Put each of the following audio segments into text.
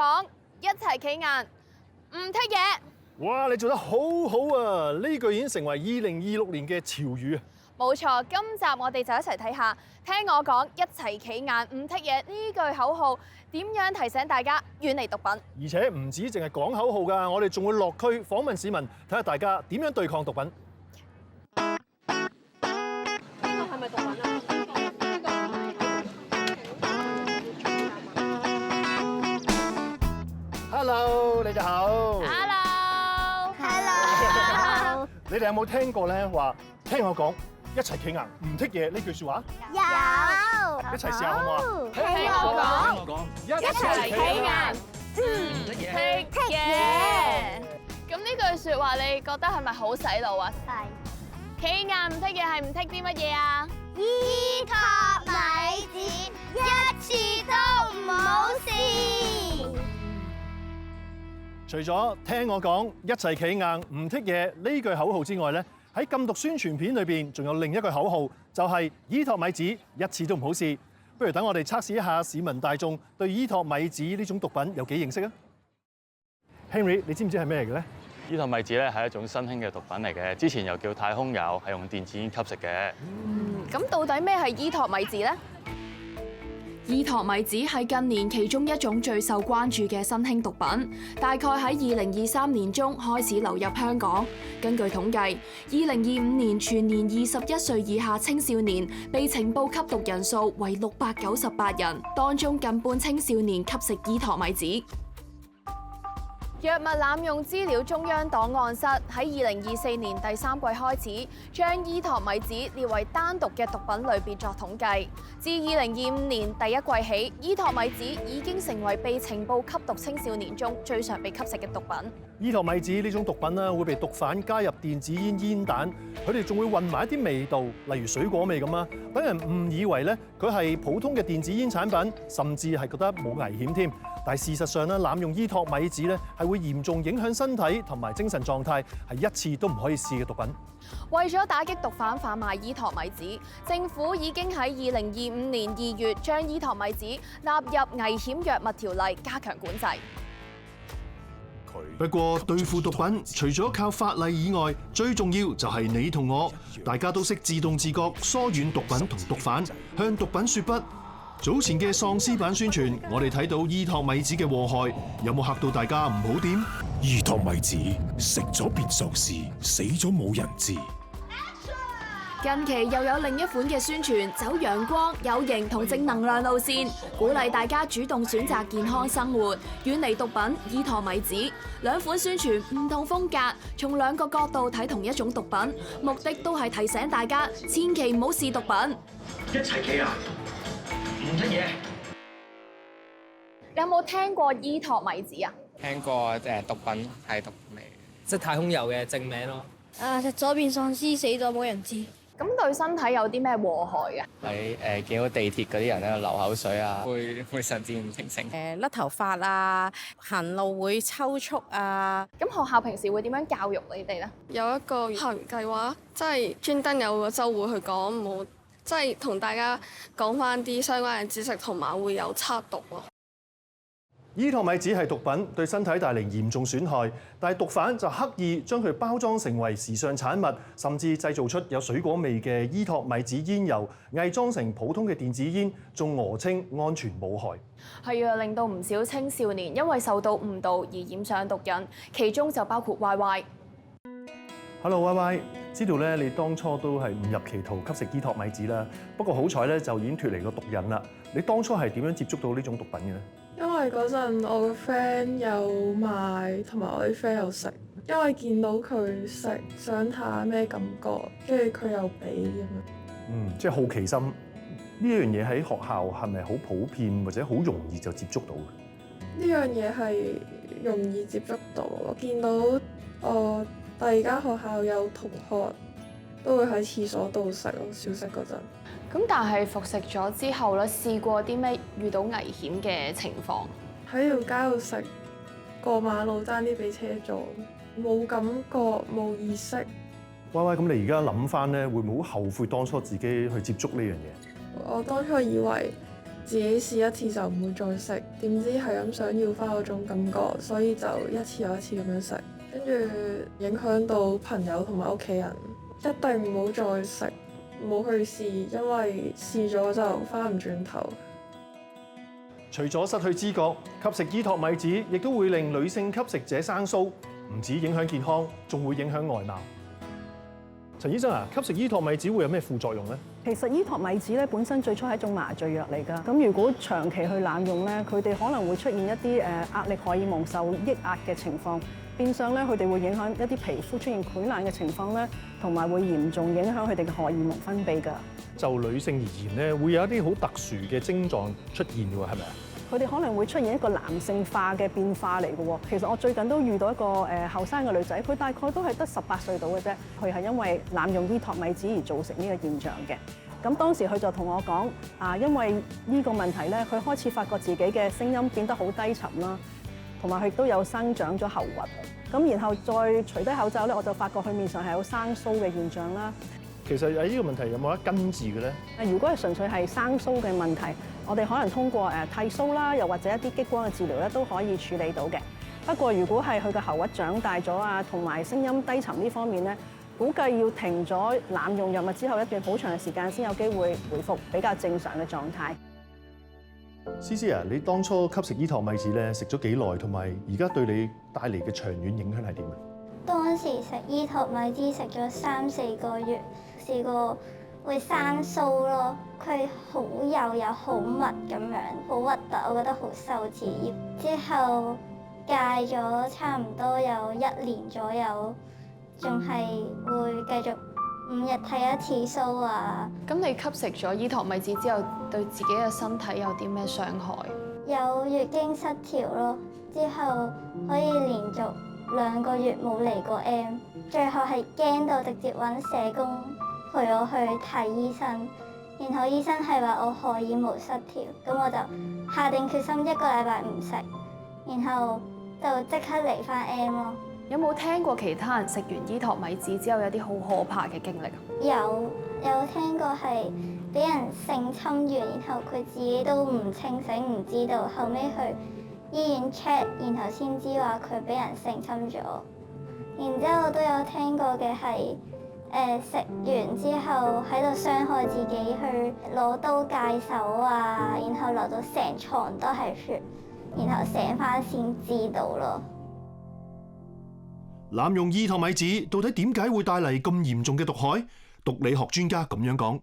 講，一齊企硬，唔剔嘢。哇！你做得好好啊！呢句已經成為2026年嘅潮語啊！冇錯，今集我哋就一齊睇下，聽我講，一齊企硬，唔剔嘢呢句口號點樣提醒大家遠離毒品。而且唔止淨係講口號㗎，我哋仲會落區訪問市民，睇下大家點樣對抗毒品。呢個係咪毒品啊？Hello， 你哋好。Hello。你哋有冇聽過咧話？聽我講，一齊企硬，唔剔嘢呢句説話？有，一齊試下好唔好啊？聽我講，一齊企硬，唔剔嘢。咁呢句説話你覺得係咪好洗腦啊？係。企硬唔剔嘢係唔剔啲乜嘢啊？依托米子，一次都唔好試。除咗聽我講，一齊企硬，唔剔嘢呢句口號之外咧，喺禁毒宣傳片裏邊仲有另一句口號，就係依托米子，一次都唔好試。不如等我哋測試一下市民大眾對依托米子呢種毒品有幾認識啊 ？Henry， 你知唔知係咩嚟嘅咧？依托米子咧係一種新興嘅毒品嚟嘅，之前又叫太空油，係用電子煙吸食嘅。咁到底咩係依托米子咧？依托米子係近年其中一種最受關注嘅新興毒品，大概喺2023年中開始流入香港。根據統計，2025年全年21歲以下青少年被情報吸毒人數為698人，當中近半青少年吸食依托米子。藥物濫用資料中央檔案室喺2024年第3季開始，將依托米子列為單獨嘅毒品類別作統計。自2025年第一季起，依托米子已經成為被情報吸毒青少年中最常被吸食嘅毒品。依托米子呢種毒品咧，會被毒販加入電子煙煙彈，佢哋仲會混埋一啲味道，例如水果味咁啊，等人誤以為咧佢係普通嘅電子煙產品，甚至係覺得冇危險添。但係事實上咧，濫用依托米子咧係會嚴重影響身體同埋精神狀態，係一次都唔可以試嘅毒品。為咗打擊毒販販賣依托米子，政府已經喺2025年2月將依托米子納入危險藥物條例，加強管制。不過對付毒品，除咗靠法例以外，最重要就係你同我，大家都識自動自覺疏遠毒品同毒販，向毒品說不。早前嘅喪屍版宣傳，我哋睇到依托米子嘅禍害，有冇嚇到大家唔好掂？依托米子食咗變喪屍，死咗冇人知。近期又有另一款嘅宣傳，走陽光、有型同正能量路線，鼓勵大家主動選擇健康生活，遠離毒品。依托米子兩款宣傳唔同風格，從兩個角度睇同一種毒品，目的都係提醒大家千祈唔好試毒品。一齊企硬，唔剔嘢。你有冇聽過依托米子啊？聽過毒品係毒品嚟，即係太空油嘅正名咯。食咗變喪屍，死咗冇人知。咁對身體有啲咩禍害嘅？喺見到地鐵嗰啲人喺度流口水啊，會神志唔清醒。甩頭髮啊，行路會抽搐啊。咁學校平時會點樣教育你哋咧？有一個校園計劃，即係專登有個週會去講，冇即係同大家講翻啲相關嘅知識，同埋會有測毒咯。依托米子係毒品，對身體帶嚟嚴重損害，但係毒販就刻意將佢包裝成為時尚產物，甚至製造出有水果味嘅依托米子煙油，偽裝成普通嘅電子煙，仲訛稱安全無害。係啊，令到唔少青少年因為受到誤導而染上毒癮，其中就包括 YY。Hello YY， 知道咧你當初都係誤入歧途吸食依托米子啦，不過好彩咧就已經脫離個毒癮啦。你當初係點樣接觸到呢種毒品嘅咧？因為嗰陣我個 friend 有買，同埋我啲 friend 有食，因為見到佢食，想睇下咩感覺，跟住佢又俾咁樣。即係好奇心呢樣嘢喺學校係咪好普遍或者好容易就接觸到嘅？呢樣嘢係容易接觸到，我見到我第二間學校有同學都會喺廁所度食咯，小息嗰陣。咁但係服食咗之後咧，試過啲咩遇到危險嘅情況？喺條街度食，過馬路爭啲俾車撞，冇感覺冇意識。YY，咁你而家諗翻咧，會唔會好後悔當初自己去接觸呢樣嘢？我當初以為自己試一次就唔會再食，點知係咁想要翻嗰種感覺，所以就一次又一次咁樣食，跟住影響到朋友同埋屋企人。一定唔好再食，唔好去試，因為試咗就翻唔轉頭。除咗失去知覺，吸食依托米紙亦都會令女性吸食者生鬚，唔止影響健康，仲會影響外貌。陳醫生啊，吸食依托米紙會有咩副作用咧？其實依托米紙咧本身最初係一種麻醉藥嚟㗎，咁如果長期去濫用咧，佢哋可能會出現一啲壓力荷爾蒙受抑壓嘅情況，變相咧佢哋會影響一啲皮膚出現潰爛嘅情況咧，同埋會嚴重影響佢哋嘅荷爾蒙分泌㗎。就女性而言咧，會有一啲好特殊嘅症狀出現㗎喎，係咪啊？佢哋可能會出現一個男性化嘅變化嚟嘅喎。其實我最近都遇到一個後生嘅女仔，佢大概都係得18歲到嘅啫。佢係因為濫用依托米紙而造成呢個現象嘅。咁當時佢就同我講因為呢個問題咧，佢開始發覺自己嘅聲音變得好低沉啦，同埋佢亦都有生長咗喉核。咁然後再除低口罩咧，我就發覺佢面上係有生鬚嘅現象啦。其實喺呢個問題有冇得根治嘅咧？如果係純粹係生鬚嘅問題，我哋可能通過剃鬚啦，又或者一啲激光嘅治療咧，都可以處理到嘅。不過如果係佢嘅喉核長大咗同埋聲音低沉呢方面咧，估計要停咗濫用藥物之後一段好長嘅時間先有機會恢復比較正常嘅狀態。思思啊，你當初吸食依托米紙咧，食咗幾耐，同埋而家對你帶嚟嘅長遠影響係點啊？當時食依托米紙食咗3-4個月，試過會生鬚咯，佢好幼又好密咁樣，好核突，我覺得好受刺激。之後戒咗差唔多有1年左右，仲係會繼續5日剃一次鬚啊。咁你吸食咗依托米紙之後，對自己嘅身體有啲咩傷害？有月經失調咯，之後可以連續2個月冇嚟過 M， 最後係驚到直接揾社工陪我去睇醫生，然後醫生係話我荷爾蒙失調，咁我就下定決心1個禮拜唔食，然後就即刻嚟返 M 咯。有冇聽過其他人食完依托米紙之後有啲好可怕嘅經歷啊？有聽過係俾人性侵完，然後佢自己都唔清醒唔知道，後尾去醫院 check， 然後先知話佢俾人性侵咗。然之後都有聽過嘅係食完之後喺度傷害自己，去攞刀戒手啊，然後流到成床都係血，然後醒翻先知道咯。濫用依托米紙到底點解會帶嚟咁嚴重嘅毒害？毒理學專家咁樣講。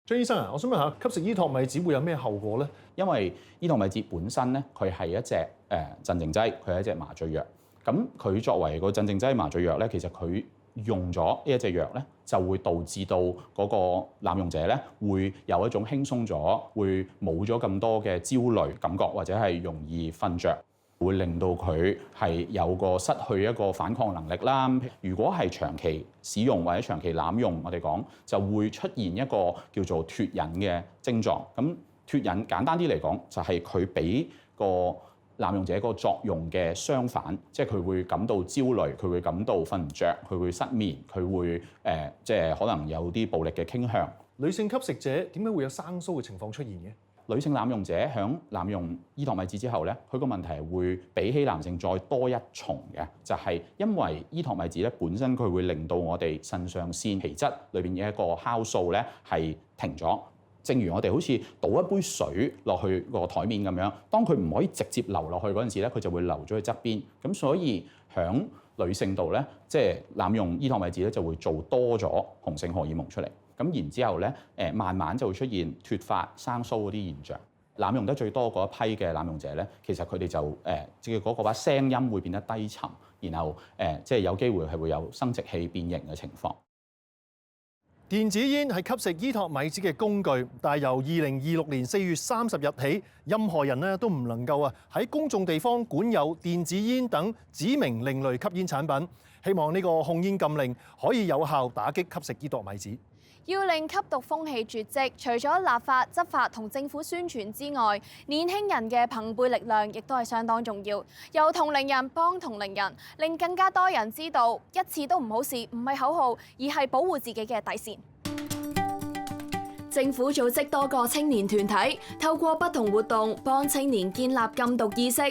張醫生啊，我想問下，吸食依托米紙會有咩後果咧？因為依托米紙本身咧，佢係一隻鎮靜劑，佢係一隻麻醉藥。咁佢作為個鎮靜劑麻醉藥咧，其實佢用咗呢一隻藥咧，就會導致到嗰個濫用者咧，會有一種輕鬆咗，會冇咗咁多嘅焦慮感覺，或者係容易瞓着，會令到佢係有個失去一個反抗能力啦。如果係長期使用或者長期濫用，我哋講就會出現一個叫做脫癮嘅症狀。咁脫癮簡單啲嚟講，就係佢俾個濫用者個作用嘅相反，即係佢會感到焦慮，佢會感到瞓唔着，佢會失眠，佢會即係可能有啲暴力嘅傾向。女性吸食者點解會有生鬚嘅情況出現嘅？女性濫用者響濫用依托米紙之後咧，佢個問題係會比起男性再多一重嘅，就係因為依托米紙咧本身佢會令到我哋腎上腺皮質裏邊嘅一個酵素咧係停咗。正如我哋好似倒一杯水落去個台面咁樣，當佢唔可以直接流落去嗰陣時咧，佢就會流咗去側邊。咁所以響女性度咧，即係濫用依托米紙咧，就會做多咗雄性荷爾蒙出嚟。咁然之後咧，慢慢就會出現脫髮、生鬚嗰啲現象。濫用得最多嗰一批嘅濫用者咧，其實佢哋就即係嗰把聲音會變得低沉，然後即係有機會係會有生殖器變形嘅情況。電子煙係吸食依托米紙嘅工具，但係由2026年4月30日起，任何人咧都唔能夠喺公眾地方管有電子煙等指明另類吸煙產品。希望呢個控煙禁令可以有效打擊吸食依托米紙。要令吸毒風氣絕跡，除咗立法、執法同政府宣傳之外，年輕人嘅朋輩力量亦都係相當重要。由同齡人幫同齡人，令更加多人知道一次都唔好試唔係口號，而係保護自己嘅底線。政府組織多個青年團體，透過不同活動幫青年建立禁毒意識。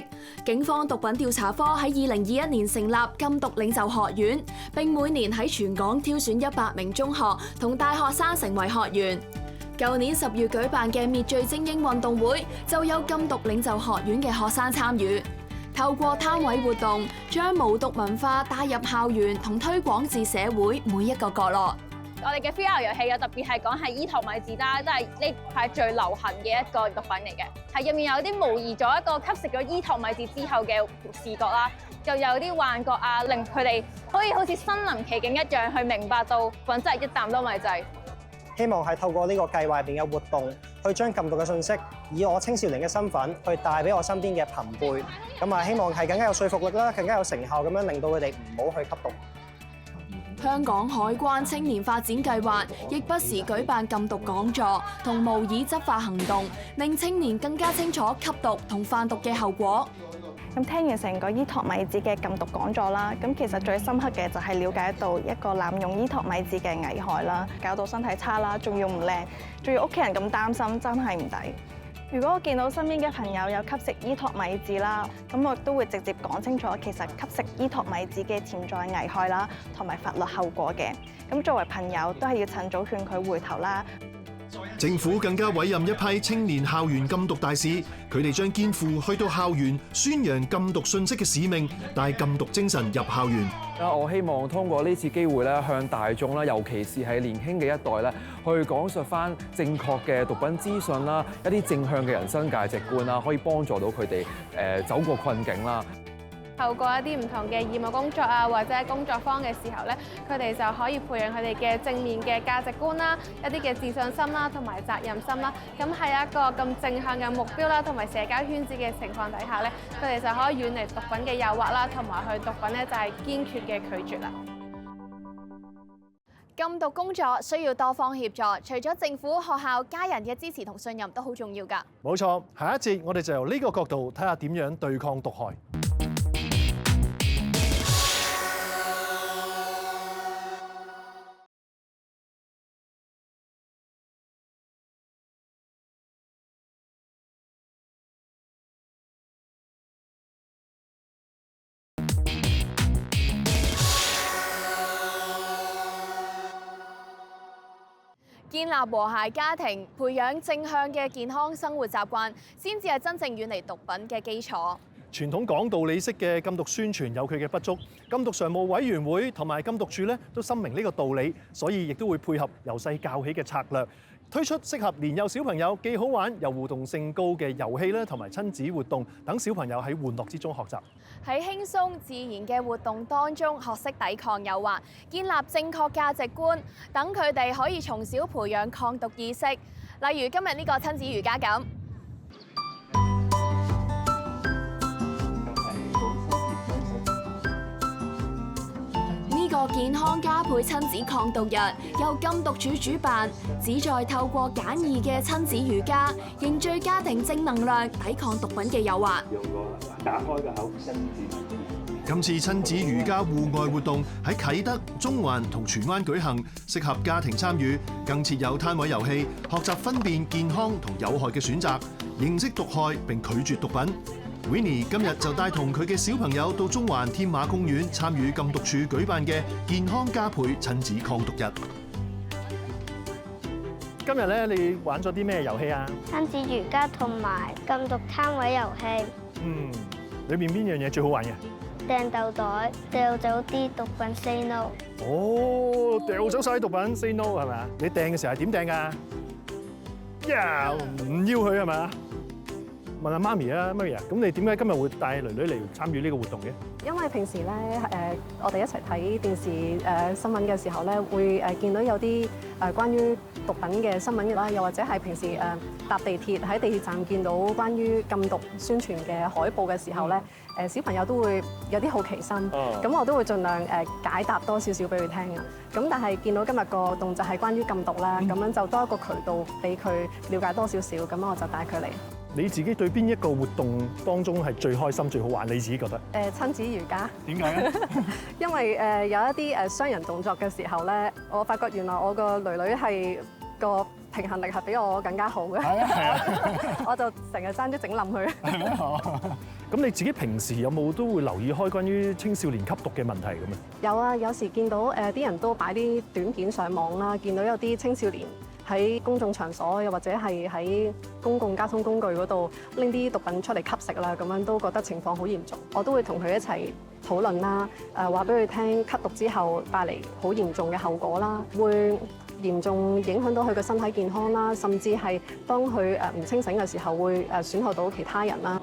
警方毒品調查科喺2021年成立禁毒領袖學院，並每年喺全港挑選100名中學同大學生成為學員。舊年10月舉辦嘅滅罪精英運動會就有禁毒領袖學院嘅學生參與，透過攤位活動，將無毒文化帶入校園同推廣至社會每一個角落。我哋嘅 VR 遊戲有特別係講係伊托米字啦，都係呢排最流行嘅一個毒品嚟嘅，係入面有啲模擬咗一個吸食咗伊托米字之後嘅視覺啦，又有啲幻覺啊，令佢哋可以好似身臨其境一樣去明白到毒品真係一啖都咪滯。希望係透過呢個計劃入邊嘅活動，去將禁毒嘅信息以我青少年嘅身份去帶俾我身邊嘅朋輩，咁啊希望係更加有說服力啦，更加有成效咁樣令到佢哋唔好去吸毒。香港海關青年發展計劃亦不時舉辦禁毒講座同模擬執法行動，令青年更加清楚吸毒同販毒嘅後果。咁聽完成個伊托米字嘅禁毒講座啦，咁其實最深刻嘅就係了解到一個濫用伊托米字嘅危害啦，搞到身體差啦，仲要唔靚，仲要屋企人咁擔心，真係唔抵。如果我見到身邊嘅朋友有吸食伊托米字啦，咁我都會直接講清楚，其實吸食伊托米字嘅潛在危害啦，同埋法律後果嘅。咁作為朋友，都係要趁早勸佢回頭啦。政府更加委任一批青年校園禁毒大使，佢哋將肩負去到校園宣揚禁毒信息嘅使命，帶禁毒精神入校園。我希望通過呢次機會咧，向大眾啦，尤其是係年輕嘅一代咧，去講述翻正確嘅毒品資訊啦，一啲正向嘅人生價值觀啦，可以幫助到佢哋走過困境啦。透過一啲唔同嘅義務工作啊，或者工作坊嘅時候咧，佢哋就可以培養佢哋嘅正面嘅價值觀啦，一啲嘅自信心啦，同埋責任心啦。咁喺一個咁正向嘅目標啦，同埋社交圈子嘅情況底下咧，佢哋就可以遠離毒品嘅誘惑啦，同埋去毒品咧就係堅決嘅拒絕啦。禁毒工作需要多方協助，除咗政府、學校、家人嘅支持同信任都好重要㗎。冇錯，下一節我哋就由呢個角度睇下點樣對抗毒害。建立和諧家庭，培養正向嘅健康生活習慣，先至係真正遠離毒品嘅基礎。傳統講道理式嘅禁毒宣傳有佢嘅不足，禁毒常務委員會同埋禁毒處咧都深明呢個道理，所以亦都會配合由細教起嘅策略，推出適合年幼小朋友既好玩又互動性高嘅遊戲咧，同埋親子活動，等小朋友喺玩樂之中學習。喺輕鬆自然嘅活動當中學識抵抗誘惑，建立正確價值觀，等佢哋可以從小培養抗毒意識。例如今日呢個親子瑜伽咁。呢個健康加倍親子抗毒日由禁毒處主辦，旨在透過簡易嘅親子瑜伽，凝聚家庭正能量，抵抗毒品嘅誘惑。用個打開個口伸展。今次親子瑜伽戶外活動喺啟德、中環同荃灣舉行，適合家庭參與，更設有攤位遊戲，學習分辨健康同有害嘅選擇，認識毒害並拒絕毒品。Winnie 今日就帶同佢嘅小朋友到中環天馬公園參與禁毒處舉辦嘅健康加倍親子抗毒日。今日咧，你玩咗啲咩遊戲啊？親子瑜伽同埋禁毒攤位遊戲。裏面邊樣嘢最好玩嘅？掟豆袋，掉走啲毒品 say no。哦，掉走晒啲毒品 say no 係咪啊？你掟嘅時候係點掟㗎？唔要佢係咪啊？問下媽咪啊，媽咪啊，咁你點解今日會帶囡囡嚟參與呢個活動嘅？因為平時咧我哋一齊睇電視新聞嘅時候咧，會見到有啲關於毒品嘅新聞啦，又或者係平時搭地鐵喺地鐵站見到關於禁毒宣傳嘅海報嘅時候咧，小朋友都會有啲好奇心，咁我都會盡量解答多少少俾佢聽嘅。咁但係見到今日個活動就係關於禁毒啦，咁樣就多一個渠道俾佢了解多少少，咁我就帶佢嚟。你自己對邊一個活動當中係最開心、最好玩？你自己覺得？親子瑜伽。點解咧？因為有一啲雙人動作嘅時候咧，我發覺原來我個囡囡係個平衡力係比我更加好嘅。我就成日爭啲整冧佢。係咩？咁你自己平時有冇都會留意開關於青少年吸毒嘅問題咁啊？有啊，有時見到啲人都擺啲短片上網啦，見到有啲青少年喺公眾場所，又或者係喺公共交通工具嗰度拎啲毒品出嚟吸食啦，咁樣都覺得情況好嚴重。我都會同佢一齊討論啦，話俾佢聽吸毒之後帶嚟好嚴重嘅後果啦，會嚴重影響到佢嘅身體健康啦，甚至係當佢唔清醒嘅時候會損害到其他人啦。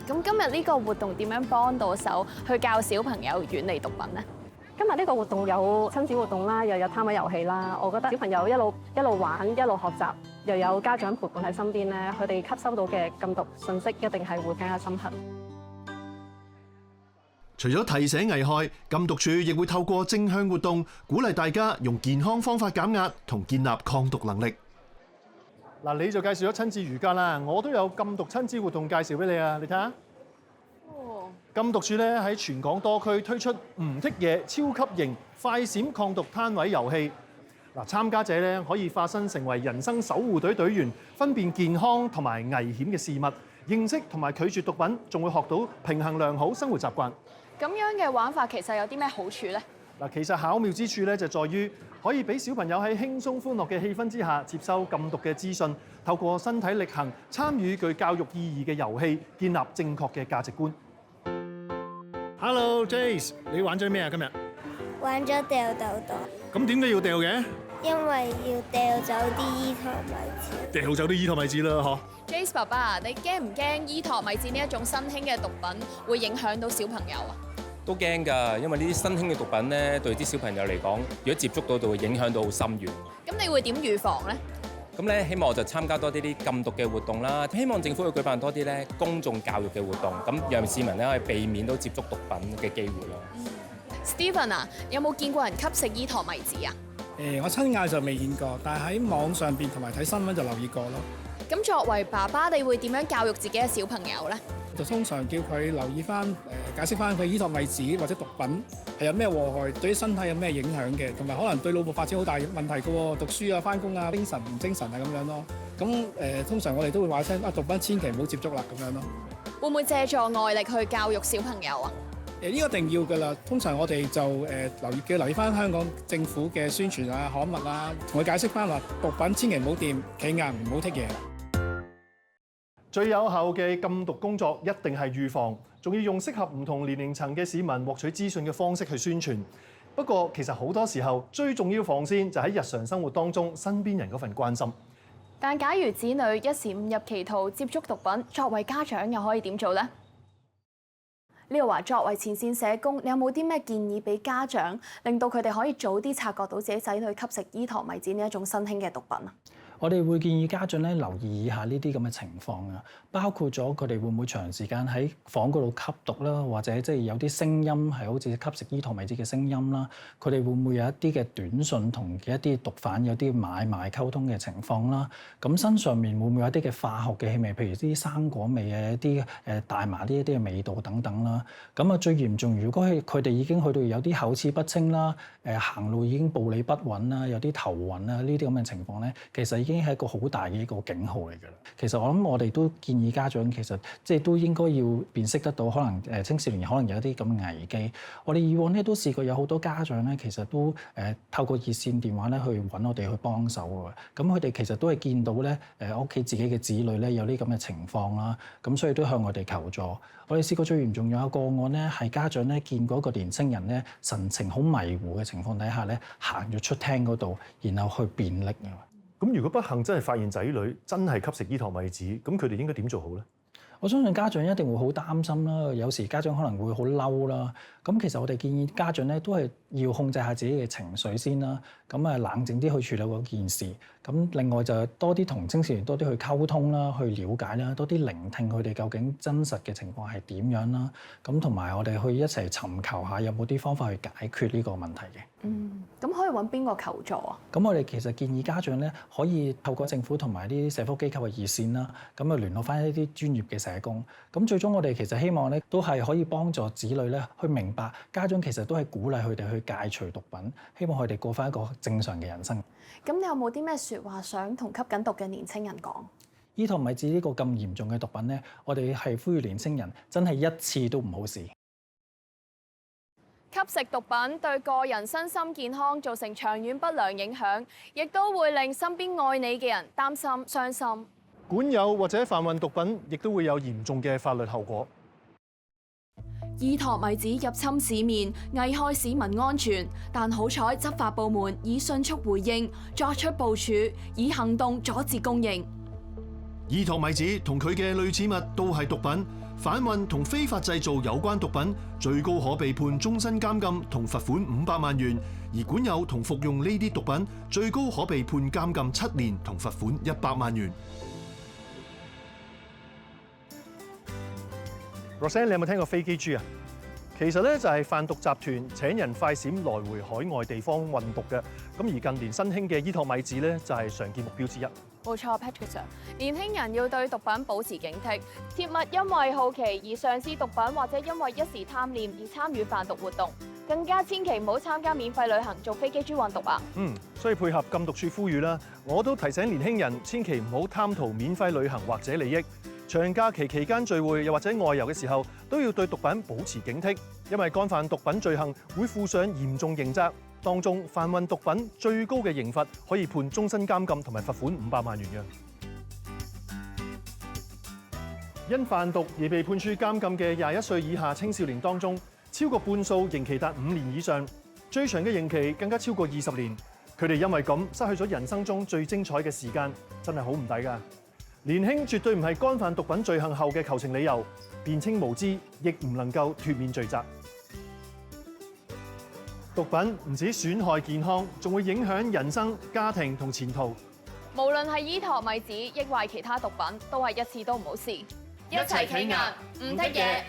咁今日呢個活動點樣幫到手去教小朋友遠離毒品呢？今日呢個活動有親子活動啦，又有攤位遊戲啦。我覺得小朋友一路玩一路學習，又有家長陪伴喺身邊咧，佢哋吸收到嘅禁毒信息一定係會更加深刻。除咗提醒危害，禁毒處亦會透過正向活動，鼓勵大家用健康方法減壓同建立抗毒能力。嗱，你就介紹咗親子瑜伽啦，我都有禁毒親子活動介紹俾你啊！你睇下，禁毒處咧喺全港多區推出唔剔嘢超級型快閃抗毒攤位遊戲。嗱，參加者咧可以化身成為人生守護隊隊員，分辨健康同埋危險嘅事物，認識同埋拒絕毒品，仲會學到平衡良好生活習慣。咁樣嘅玩法其實有啲咩好處呢？嗱，其實巧妙之處咧就在於可以俾小朋友喺輕鬆歡樂嘅氣氛之下接收禁毒嘅資訊，透過身體力行參與具教育意義嘅遊戲，建立正確嘅價值觀。Hello Jace， 你玩咗咩啊？今日玩咗掉豆袋，咁點解要掉嘅？因為要掉走啲伊托米醮。掉走啲伊托米醮啦，嗬。Jace 爸爸，你驚唔驚伊托米醮呢一種新興嘅毒品會影響到小朋友啊？都驚㗎，因為呢啲新興嘅毒品咧，對啲小朋友嚟講，如果接觸到就會影響到好深遠。咁你會點預防呢？咁咧，希望我就參加多啲禁毒嘅活動啦。希望政府會舉辦多啲咧公眾教育嘅活動，咁讓市民咧可以避免到接觸毒品嘅機會咯。Stephen 啊，有冇見過人吸食伊托米醮啊？我親眼就未見過，但係喺網上邊同埋睇新聞就留意過咯。咁作為爸爸，你會點樣教育自己嘅小朋友呢？就通常叫佢留意翻解釋翻佢伊托米醮或者毒品係有咩禍害，對身體有咩影響嘅，同埋可能對腦部發展好大問題嘅喎，讀書啊、翻工啊、精神唔精神啊咁樣咯。咁通常我哋都會話聲毒品千祈唔好接觸啦咁樣咯。會唔會借助外力去教育小朋友啊？呢個一定要㗎啦。通常我哋就留意翻香港政府嘅宣傳啊、刊物啊，同佢解釋翻話毒品千祈唔好掂，企硬唔好剔嘢。最有效嘅禁毒工作一定係預防，仲要用適合唔同年齡層嘅市民獲取資訊嘅方式去宣傳。不過其實好多時候最重要防線就喺日常生活當中身邊人嗰份關心。但假如子女一時誤入歧途接觸毒品，作為家長又可以點做呢？呢個話作為前線社工，你有冇啲咩建議俾家長，令到佢哋可以早啲察覺到自己仔女吸食伊托米醮呢一種新興嘅毒品啊？我哋會建議家長咧留意以下呢啲咁嘅情況啊，包括咗佢哋會唔會長時間喺房嗰度吸毒啦，或者即係有啲聲音係好似吸食伊托米醮嘅聲音啦，佢哋會唔會有一啲嘅短訊同一啲毒販有啲買賣溝通嘅情況啦？咁身上面會唔會有一啲嘅化學嘅氣味，譬如啲生果味啊、一啲大麻呢一啲嘅味道等等啦？咁啊最嚴重，如果係佢哋已經去到有啲口齒不清啦、行路已經步履不穩啦、有啲頭暈啊呢啲咁嘅情況咧，其實已經係一個好大嘅一個警號嚟㗎啦。其實我諗我哋都建議家長其實即係都應該要辨識得到，可能青少年可能有一啲咁嘅危機。我哋以往咧都試過有好多家長咧，其實都透過熱線電話咧去揾我哋去幫手㗎。咁佢哋其實都係見到咧屋企自己嘅子女咧有啲咁嘅情況啦，咁所以都向我哋求助。我哋試過最嚴重有一個個案咧，係家長咧見過一個年青人咧神情好迷糊嘅情況底下咧，行咗出廳嗰度，然後去便溺啊。咁如果不幸真係發現仔女真係吸食伊托米醮，咁佢哋應該點做好咧？我相信家長一定會好擔心啦，有時家長可能會好嬲啦。咁其實我哋建議家長咧都係要控制下自己嘅情緒先啦，咁啊冷靜啲去處理嗰件事。咁另外就多啲同青少年多啲去溝通啦，去了解啦，多啲聆聽佢哋究竟真實嘅情況係點樣啦。咁同埋我哋去一齊尋求下有冇啲方法去解決呢個問題嘅。咁可以揾邊個求助啊？咁我哋其實建議家長咧可以透過政府同埋啲社福機構嘅熱線啦，咁啊聯絡翻一啲專業嘅社社工。咁最終我哋其實希望咧，都係可以幫助子女咧去明白，家長其實都係鼓勵佢哋去戒除毒品，希望佢哋過翻一個正常嘅人生。咁你有冇啲咩説話想同吸緊毒嘅年青人講？依托米字呢個咁嚴重嘅毒品咧，我哋係呼籲年青人真係一次都唔好試。吸食毒品對個人身心健康造成長遠不良影響，亦都會令身邊愛你嘅人擔心、傷心。管有或者販運毒品，亦都會有嚴重嘅法律後果。依托米子入侵市面，危害市民安全，但好彩執法部門已迅速回應，作出部署，以行動阻截供應。依托米子同佢嘅類似物都係毒品，販運同非法製造有關毒品，最高可被判終身監禁同罰款500萬元；而管有同服用呢啲毒品，最高可被判監禁7年同罰款100萬元。Rosanne， 你有冇聽過飛機豬啊？其實咧就係販毒集團請人快閃來回海外地方運毒嘅。咁而近年新興嘅依托米字咧就係常見目標之一。冇錯 ，Patrick Sir， 年輕人要對毒品保持警惕，切勿因為好奇而嘗試毒品，或者因為一時貪念而參與販毒活動，更加千祈唔好參加免費旅行做飛機豬運毒啊！所以配合禁毒處呼籲啦，我都提醒年輕人千祈唔好貪圖免費旅行或者利益。長假期期間聚會又或者外遊嘅時候，都要對毒品保持警惕，因為干犯毒品罪行會負上嚴重刑責，當中販運毒品最高嘅刑罰可以判終身監禁同埋罰款500萬元嘅。因販毒而被判處監禁嘅21歲以下青少年當中，超過半數刑期達5年以上，最長嘅刑期更加超過20年。佢哋因為咁失去咗人生中最精彩嘅時間，真係好唔抵㗎。年輕絕對唔係干犯毒品罪行後嘅求情理由，辯稱無知亦唔能夠脫免罪責。毒品唔止損害健康，仲會影響人生、家庭同前途。無論係依托米子，抑或其他毒品，都係一次都唔好試。一齊企硬，唔剔嘢。